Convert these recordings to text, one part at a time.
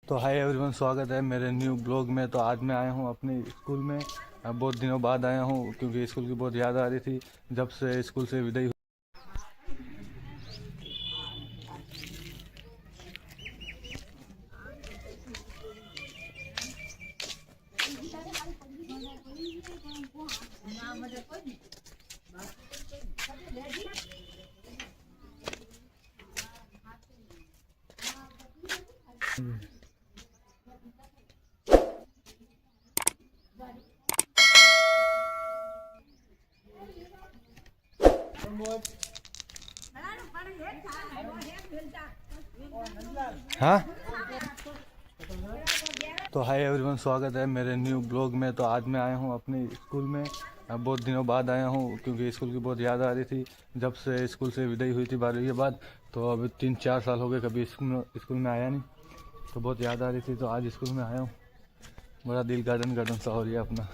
तो hi everyone, स्वागत है मेरे न्यू ब्लॉग में। तो आज मैं आया हूँ अपने स्कूल में। बहुत दिनों बाद आया हूँ क्योंकि स्कूल की बहुत याद आ रही थी जब से स्कूल से विदाई हुई। हाँ, तो हाय एवरीवन, स्वागत है मेरे न्यू ब्लॉग में। तो आज मैं आया हूँ अपने स्कूल में। बहुत दिनों बाद आया हूँ क्योंकि स्कूल की बहुत याद आ रही थी जब से स्कूल से विदाई हुई थी 12वीं के बाद। तो अभी 3-4 साल हो गए कभी स्कूल में आया नहीं, तो बहुत याद आ रही थी। तो आज स्कूल में आया हूँ, बड़ा दिल गार्डन गार्डन सा हो रही है अपना।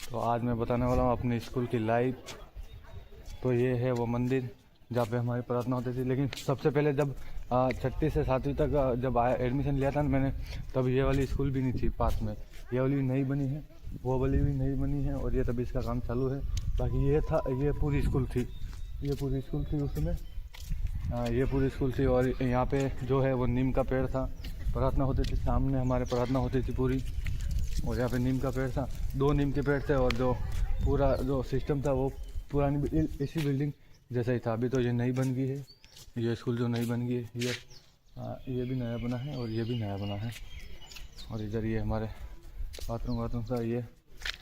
तो आज मैं बताने वाला हूँ अपनी स्कूल की लाइफ। तो ये है वो मंदिर जहाँ पे हमारी प्रार्थना होती थी। लेकिन सबसे पहले जब 6ठी से 7वीं तक जब आया एडमिशन लिया था ना मैंने, तब ये वाली स्कूल भी नहीं थी पास में। ये वाली नई बनी है, वो वाली भी नई बनी है, और ये तभी इसका काम चालू है। बाकी ये था, ये पूरी स्कूल थी, ये पूरी स्कूल थी उसमें। ये पूरी स्कूल थी। और यहाँ पे जो है वो नीम का पेड़ था, प्रार्थना होती थी सामने, हमारे प्रार्थना होती थी पूरी। और यहाँ पे नीम का पेड़ था, 2 नीम के पेड़ थे। और जो पूरा जो सिस्टम था वो पुरानी इसी बिल्डिंग जैसा ही था। अभी तो ये नई बन गई है, ये स्कूल जो नई बन गई है, ये भी नया बना है और ये भी नया बना है। और इधर ये हमारे बाथरूम था। ये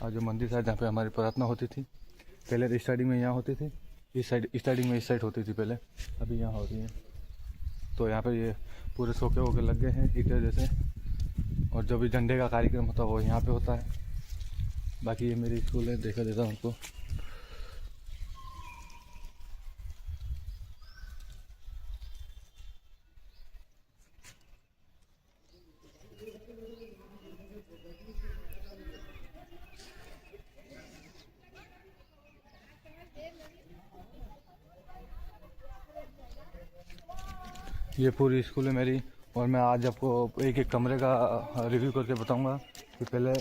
जो मंदिर था जहाँ पे हमारी प्रार्थना होती थी। पहले तो स्टार्टिंग में यहाँ होती थी, इस साइड स्टार्टिंग में इस साइड होती थी पहले, अभी यहाँ होती है। तो यहाँ पे ये पूरे सोके वोके लग गए हैं ईंटे जैसे। और जो भी झंडे का कार्यक्रम होता है वो यहाँ पे होता है। बाकी ये मेरी स्कूल है, देखा देता हूँ आपको। ये पूरी स्कूल है मेरी। और मैं आज आपको एक एक कमरे का रिव्यू करके बताऊंगा कि पहले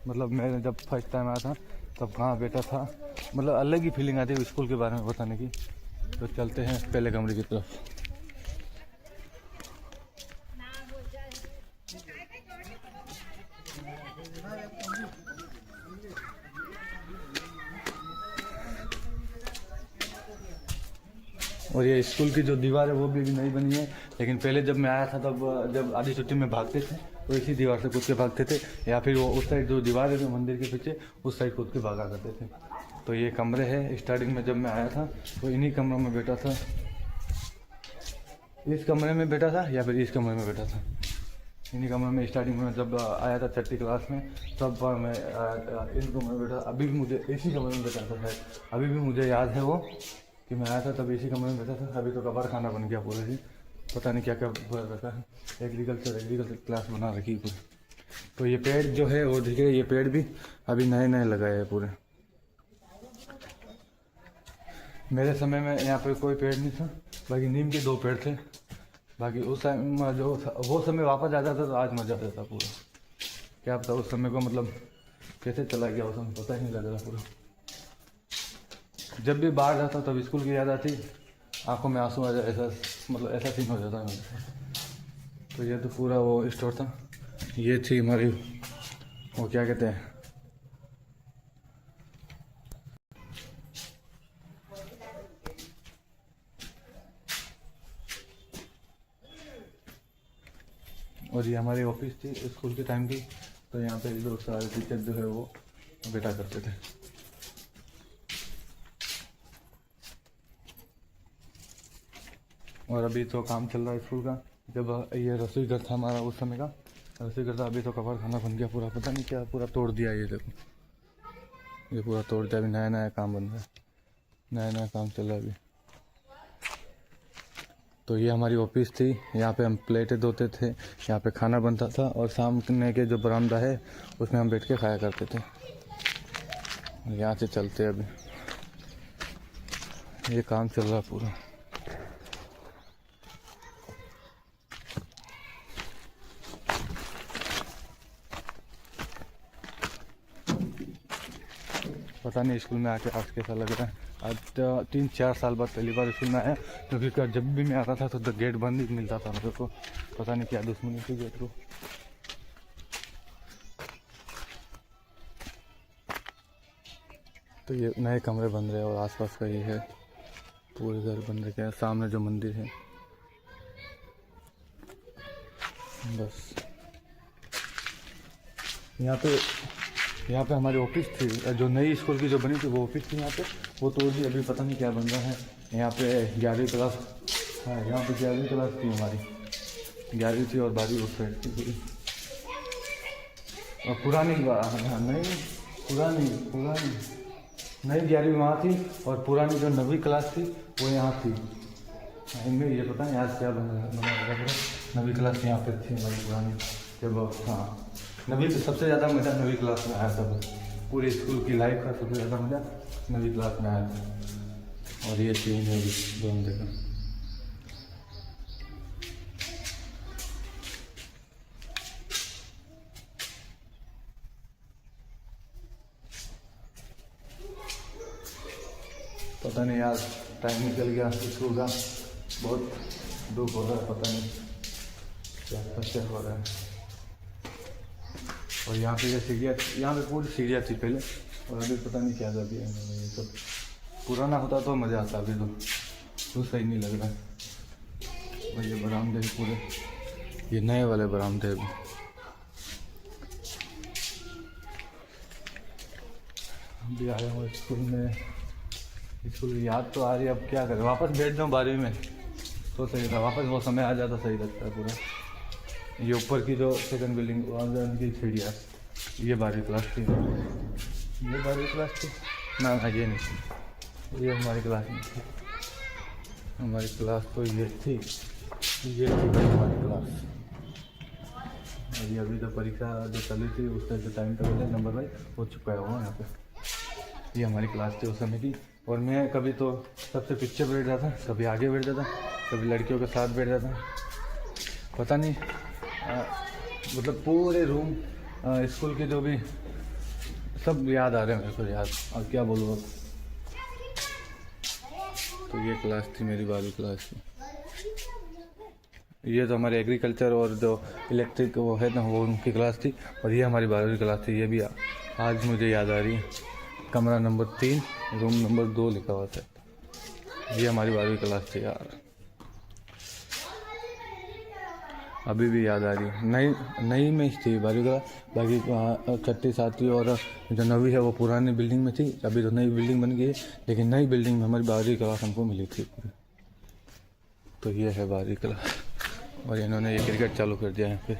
मतलब मैं जब फर्स्ट टाइम आया था तब कहाँ बैठा था। मतलब अलग ही फीलिंग आती है स्कूल के बारे में बताने की। तो चलते हैं पहले कमरे की तरफ। और ये स्कूल की जो दीवार है वो भी नई बनी है। लेकिन पहले जब मैं आया था तब जब आधी छुट्टी में भागते थे तो इसी दीवार से कूद के भागते थे, या फिर वो उस साइड जो दीवार है जो मंदिर के पीछे उस साइड कूद के भागा करते थे। तो ये कमरे हैं। स्टार्टिंग में जब मैं आया था तो इन्हीं कमरों में बैठा था, इस कमरे में बैठा था या फिर इस कमरे में बैठा था। इन्हीं कमरे में स्टार्टिंग में जब आया था 6ठी क्लास में, तब मैं इन कमरे में बैठा। अभी भी मुझे इसी कमरे में बैठा था शायद, अभी भी मुझे याद है वो कि मैं आया था तब इसी कमरे में बैठा था। अभी तो कबाड़ खाना बन गया पूरे ही, पता नहीं क्या क्या पूरा रखा है। एग्रीकल्चर क्लास बना रखी पूरी। तो ये पेड़ जो है वो दिखे, ये पेड़ भी अभी नए नए लगाए हैं पूरे। मेरे समय में यहाँ पे कोई पेड़ नहीं था, बाकी नीम के 2 पेड़ थे। बाकी उस टाइम जो वो समय वापस आ जाता तो आज मजा आ जाता पूरा। क्या पता उस समय को मतलब कैसे चला गया उस समय, पता ही नहीं लग रहा पूरा। जब भी बाहर जाता तब स्कूल की याद आती, आंखों में आंसू आ जाए, ऐसा मतलब ऐसा सीन हो जाता है मेरे। तो ये तो पूरा वो स्टोर था। ये थी हमारी वो क्या कहते हैं, और ये हमारी ऑफिस थी स्कूल के टाइम की। तो यहाँ पे जो सारे टीचर जो है वो बैठा करते थे। और अभी तो काम चल रहा है स्कूल का। जब ये रसोई घर था हमारा उस समय का रसोई घर था, अभी तो कबाड़ खाना बन गया पूरा। पता नहीं क्या पूरा तोड़ दिया। ये देखो, ये पूरा तोड़ दिया। अभी नया नया काम बन रहा है, नया नया काम चल रहा है अभी। तो ये हमारी ऑफिस थी, यहाँ पे हम प्लेटें धोते थे, यहाँ पे खाना बनता था। और सामने के जो बरामदा है उसमें हम बैठ के खाया करते थे। यहाँ से चलते अभी, ये काम चल रहा पूरा। पता नहीं स्कूल में आके आज कैसा लग रहा है। आज 3-4 साल बाद पहली बार स्कूल में आया, क्योंकि जब भी मैं आता था तो गेट बंद ही मिलता था मेरे को। पता नहीं क्या दुश्मनी थी गेट को। तो ये नए कमरे बन रहे हैं और आसपास का ये है, पूरे घर बन रहे हैं। सामने जो मंदिर है, बस यहाँ पे हमारी ऑफिस थी, जो नई स्कूल की जो बनी थी वो ऑफिस थी यहाँ पे, वो तोड़ दी। अभी पता नहीं क्या बन रहा है। यहाँ पे 11वीं क्लास, हाँ यहाँ पे 11वीं क्लास थी हमारी, 11वीं थी और 12वीं उस साइड थी पूरी। और पुरानी नई 11वीं वहाँ थी और पुरानी जो 9वीं क्लास थी वो यहाँ थी। इनमें ये पता नहीं आज क्या बना। 9वीं क्लास यहाँ पे थी हमारी पुरानी। जब हाँ 9वीं सबसे ज़्यादा मज़ा 9वीं क्लास में आया था। पूरे स्कूल की लाइफ का सबसे ज़्यादा मज़ा 9वीं क्लास में आया था। और ये चीज़ है दोनों जगह। पता नहीं यार, टाइम निकल गया स्कूल का, बहुत दुख हो रहा है। पता नहीं क्या हो रहा है। और यहाँ पे ये सीढ़ियाँ, यहाँ पे पूरी सीढ़ियाँ थी पहले, और अभी पता नहीं क्या कर दिया इन्होंने। ये सब पुराना होता तो मज़ा आता, अभी तो सही नहीं लग रहा है। और ये बरामदे पूरे, ये नए वाले बरामदे अभी। अभी आया हूँ स्कूल में, स्कूल की याद तो आ रही है। अब क्या करें, वापस बैठ जाऊँ 12वीं में तो सही था। वापस वो समय आ जाता, सही लगता है पूरा। ये ऊपर की जो सेकंड बिल्डिंग की सीढ़ियाँ, ये 12वीं क्लास थी। ये 12वीं क्लास थी ना, ये नहीं, ये हमारी क्लास नहीं थी। हमारी क्लास तो ये थी भाई हमारी क्लास। और ये अभी तो परीक्षा जो चली थी उसका जो टाइम टेबल है नंबर वाइज हो चुका है वो यहाँ पे। ये हमारी क्लास थी उस समय की। और मैं कभी तो सबसे पीछे बैठ जाता, कभी आगे बैठ जाता, कभी लड़कियों के साथ बैठ जाता। पता नहीं मतलब पूरे रूम स्कूल के जो भी सब याद आ रहे हैं मेरे को याद। और क्या बोलूँ अब। तो ये क्लास थी मेरी 12वीं क्लास की। ये तो हमारे एग्रीकल्चर और जो इलेक्ट्रिक वो है ना, वो उनकी क्लास थी। और ये हमारी 12वीं क्लास थी। ये भी आज मुझे याद आ रही है। कमरा नंबर 3 रूम नंबर 2 लिखा हुआ था। ये हमारी 12वीं क्लास थी यार, अभी भी याद आ रही है। नई में ही थी 12वीं क्लास। बाकी 6ठी 7वीं और जो 9वीं है वो पुरानी बिल्डिंग में थी। अभी तो नई बिल्डिंग बन गई है, लेकिन नई बिल्डिंग में हमारी 12वीं क्लास हमको मिली थी। तो ये है 12वीं क्लास। और इन्होंने ये क्रिकेट चालू कर दिया यहाँ पे।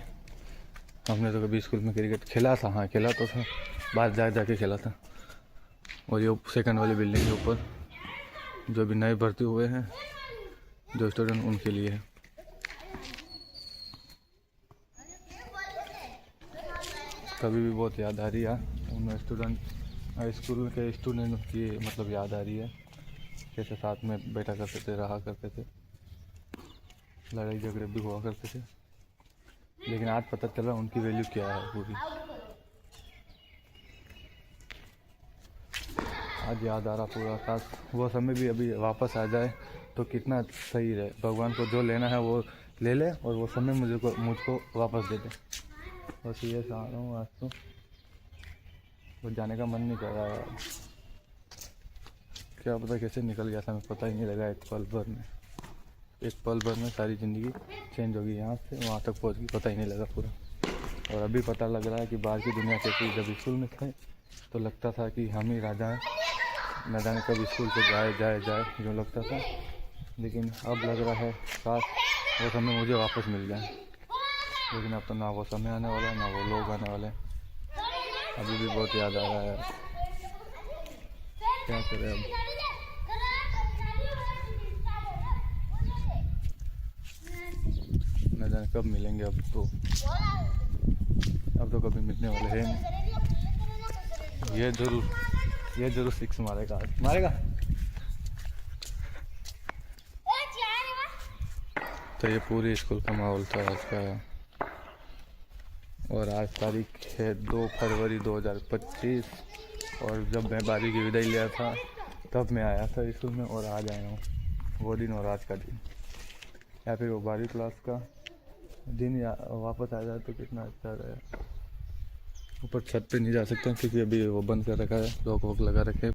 हमने तो कभी स्कूल में क्रिकेट खेला था, हाँ खेला तो था, बाहर जाके खेला था। और ये सेकंड वाली बिल्डिंग के ऊपर जो भी नए भर्ती हुए हैं जो स्टूडेंट, उनके लिए है। कभी भी बहुत याद आ रही है उन स्कूल के स्टूडेंट की, मतलब याद आ रही है कैसे साथ में बैठा करते थे, रहा करते थे, लड़ाई झगड़े भी हुआ करते थे। लेकिन आज पता चला उनकी वैल्यू क्या है पूरी। आज याद आ रहा पूरा। काश वो समय भी अभी वापस आ जाए तो कितना सही रहे। भगवान को जो लेना है वो ले ले और वो समय मुझको वापस दे दे। बस ये चाह रहा हूँ आज तो जाने का मन नहीं कर रहा है। क्या पता कैसे निकल गया था, मैं पता ही नहीं लगा। एक पल भर में सारी ज़िंदगी चेंज होगी। यहाँ से वहाँ तक पहुँच गई, पता ही नहीं लगा पूरा। और अभी पता लग रहा है कि बाहर की दुनिया कैसी। जब स्कूल में थे तो लगता था कि हम ही राजा हैं, न जाने कब स्कूल से जाए जो लगता था। लेकिन अब लग रहा है काश वो समय मुझे वापस मिल जाए। लेकिन अब तो ना वो समय आने वाला है, ना वो लोग आने वाले। अभी भी बहुत याद आ रहा है। क्या करें अब। न जाने कब मिलेंगे। अब तो कभी मिलने वाले हैं नहीं। ये जरूर 6 मारेगा। तो ये पूरी स्कूल का माहौल था आज का। और आज तारीख है 2 फरवरी 2025 और जब मैं 12वीं की विदाई लिया था तब मैं आया था स्कूल में और आज आया हूँ वो दिन और आज का दिन, या फिर वो 12वीं क्लास का दिन या वापस आ जाए तो कितना अच्छा रहे। ऊपर छत पे नहीं जा सकते क्योंकि अभी वो बंद कर रखा है, लॉक वॉक लगा रखे।